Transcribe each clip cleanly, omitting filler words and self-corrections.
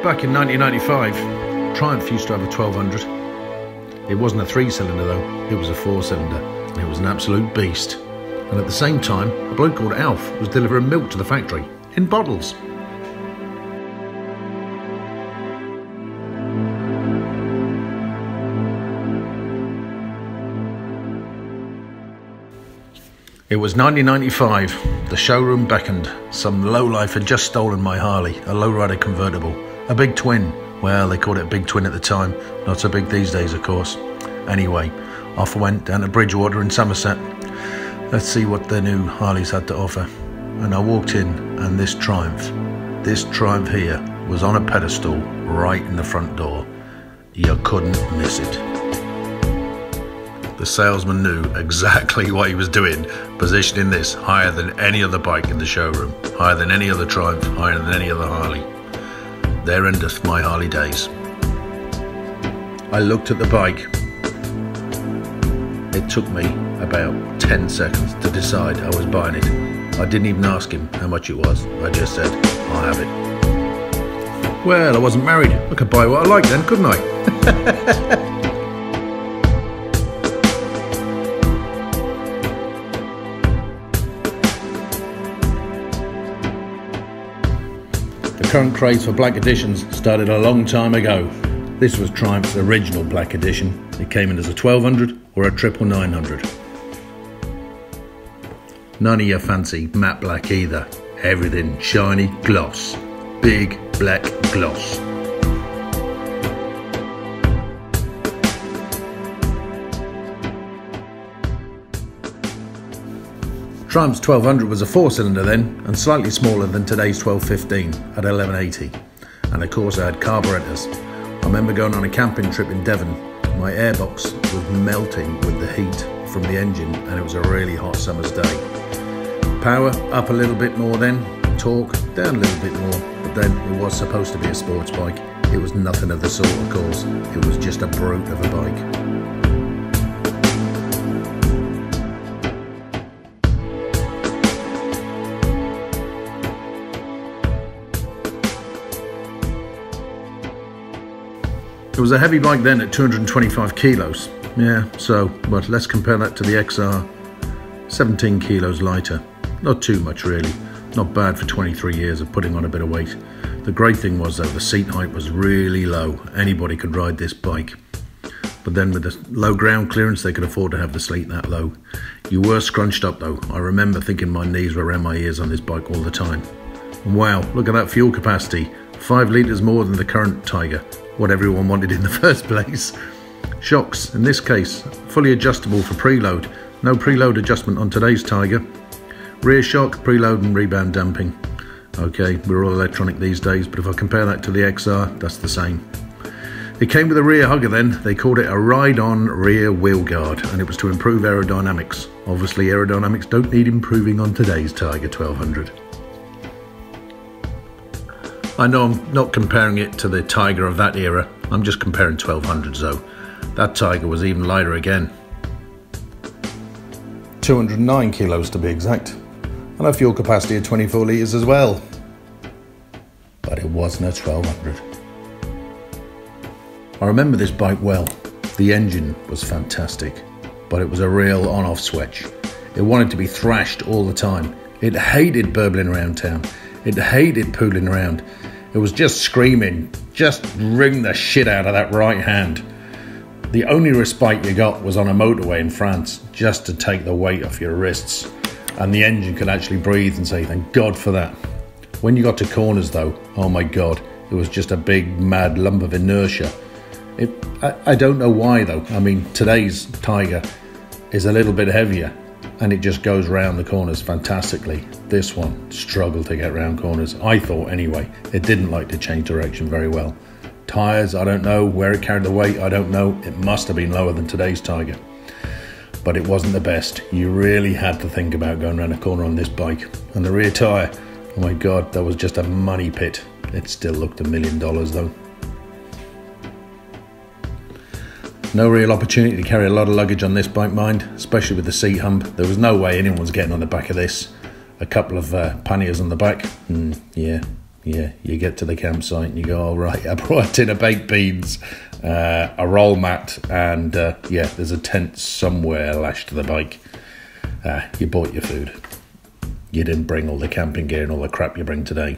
Back in 1995, Triumph used to have a 1200. It wasn't a 3-cylinder though, it was a 4-cylinder, and it was an absolute beast. And at the same time, a bloke called Alf was delivering milk to the factory, in bottles. It was 1995, the showroom beckoned. Some lowlife had just stolen my Harley, a lowrider convertible, a big twin. Well, they called it a big twin at the time, not so big these days of course. Anyway, off I went down to Bridgewater in Somerset. Let's see what the new Harleys had to offer. And I walked in, and this Triumph here was on a pedestal right in the front door. You couldn't miss it. The salesman knew exactly what he was doing, positioning this higher than any other bike in the showroom, higher than any other Triumph, higher than any other Harley. There endeth my Harley days. I looked at the bike. It took me about 10 seconds to decide I was buying it. I didn't even ask him how much it was. I just said, I'll have it. Well, I wasn't married. I could buy what I liked then, couldn't I? The current craze for black editions started a long time ago. This was Triumph's original black edition. It came in as a 1200 or a 900. None of your fancy matte black either. Everything shiny gloss. Big black gloss. Triumph's 1200 was a 4-cylinder then, and slightly smaller than today's 1215 at 1180. And of course I had carburetors. I remember going on a camping trip in Devon. My airbox was melting with the heat from the engine, and it was a really hot summer's day. Power up a little bit more then, torque down a little bit more, but then it was supposed to be a sports bike. It was nothing of the sort, of course. It was just a brute of a bike. It was a heavy bike then at 225 kilos. Yeah, so, but let's compare that to the XR. 17 kilos lighter. Not too much really. Not bad for 23 years of putting on a bit of weight. The great thing was though, the seat height was really low. Anybody could ride this bike. But then with the low ground clearance, they could afford to have the seat that low. You were scrunched up though. I remember thinking my knees were around my ears on this bike all the time. And wow, look at that fuel capacity. 5 litres more than the current Tiger. What everyone wanted in the first place. Shocks, in this case, fully adjustable for preload. No preload adjustment on today's Tiger. Rear shock, preload and rebound damping. Okay, we're all electronic these days, but if I compare that to the XR, that's the same. It came with a rear hugger then. They called it a ride-on rear wheel guard, and it was to improve aerodynamics. Obviously aerodynamics don't need improving on today's Tiger 1200. I know I'm not comparing it to the Tiger of that era, I'm just comparing 1200s though. That Tiger was even lighter again. 209 kilos to be exact, and a fuel capacity of 24 litres as well. But it wasn't a 1200. I remember this bike well. The engine was fantastic, but it was a real on-off switch. It wanted to be thrashed all the time. It hated burbling around town. It hated pooling around. It was just screaming, just wring the shit out of that right hand. The only respite you got was on a motorway in France, just to take the weight off your wrists. And the engine could actually breathe and say, thank God for that. When you got to corners though, oh my God, it was just a big mad lump of inertia. I don't know why though. I mean, today's Tiger is a little bit heavier, and it just goes round the corners fantastically. This one struggled to get round corners, I thought anyway. It didn't like to change direction very well. Tyres, I don't know. Where it carried the weight, I don't know. It must have been lower than today's Tiger. But it wasn't the best. You really had to think about going around a corner on this bike. And the rear tyre, oh my God, that was just a money pit. It still looked $1 million though. No real opportunity to carry a lot of luggage on this bike, mind, especially with the seat hump. There was no way anyone was getting on the back of this. A couple of panniers on the back, yeah, Yeah, you get to the campsite and you go, all right, I brought a tin of baked beans, a roll mat, and yeah, there's a tent somewhere lashed to the bike. You bought your food. You didn't bring all the camping gear and all the crap you bring today.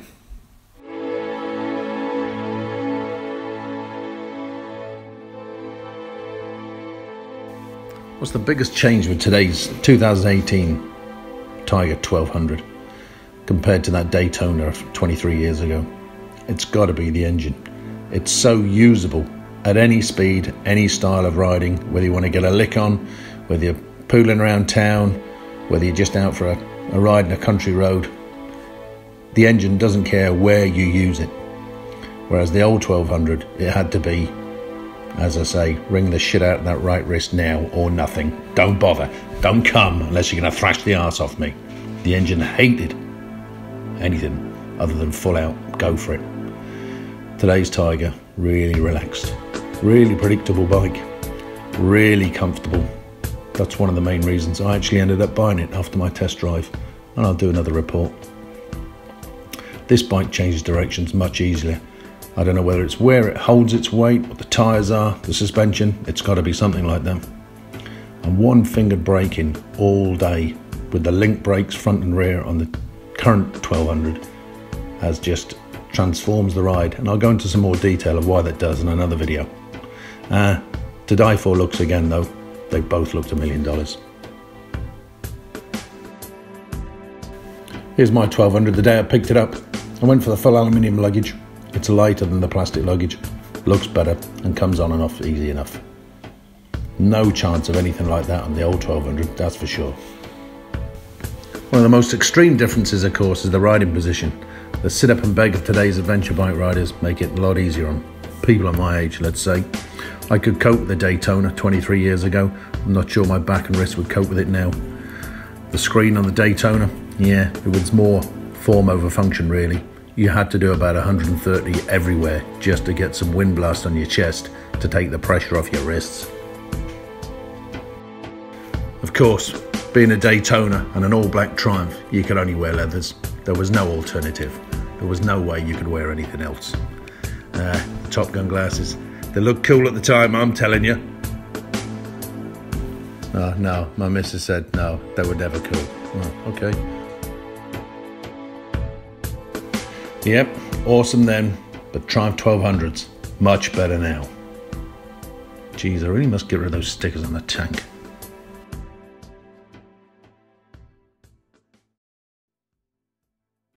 What's the biggest change with today's 2018 Tiger 1200 compared to that Daytona of 23 years ago? It's got to be the engine. It's so usable at any speed, any style of riding, whether you want to get a lick on, whether you're pooling around town, whether you're just out for a ride in a country road. The engine doesn't care where you use it. Whereas the old 1200, it had to be, as I say, wring the shit out of that right wrist now or nothing. Don't bother. Don't come unless you're going to thrash the arse off me. The engine hated anything other than full out, go for it. Today's Tiger, really relaxed, really predictable bike, really comfortable. That's one of the main reasons I actually ended up buying it after my test drive, and I'll do another report. This bike changes directions much easier. I don't know whether it's where it holds its weight, what the tyres are, the suspension. It's got to be something like that. And one-fingered braking all day with the link brakes front and rear on the current 1200 has just transforms the ride. And I'll go into some more detail of why that does in another video. To die for looks again though. They both looked $1 million. Here's my 1200 the day I picked it up. I went for the full aluminium luggage. It's lighter than the plastic luggage, looks better, and comes on and off easy enough. No chance of anything like that on the old 1200, that's for sure. One of the most extreme differences, of course, is the riding position. The sit-up and beg of today's adventure bike riders make it a lot easier on people of my age, let's say. I could cope with the Daytona 23 years ago. I'm not sure my back and wrist would cope with it now. The screen on the Daytona, yeah, it was more form over function really. You had to do about 130 everywhere just to get some wind blast on your chest to take the pressure off your wrists. Of course, being a Daytona and an all-black Triumph, you could only wear leathers. There was no alternative. There was no way you could wear anything else. Top Gun glasses. They looked cool at the time, I'm telling you. No, my missus said no, they were never cool. Oh, okay. Yep, awesome then, but Triumph 1200s, much better now. Geez, I really must get rid of those stickers on the tank.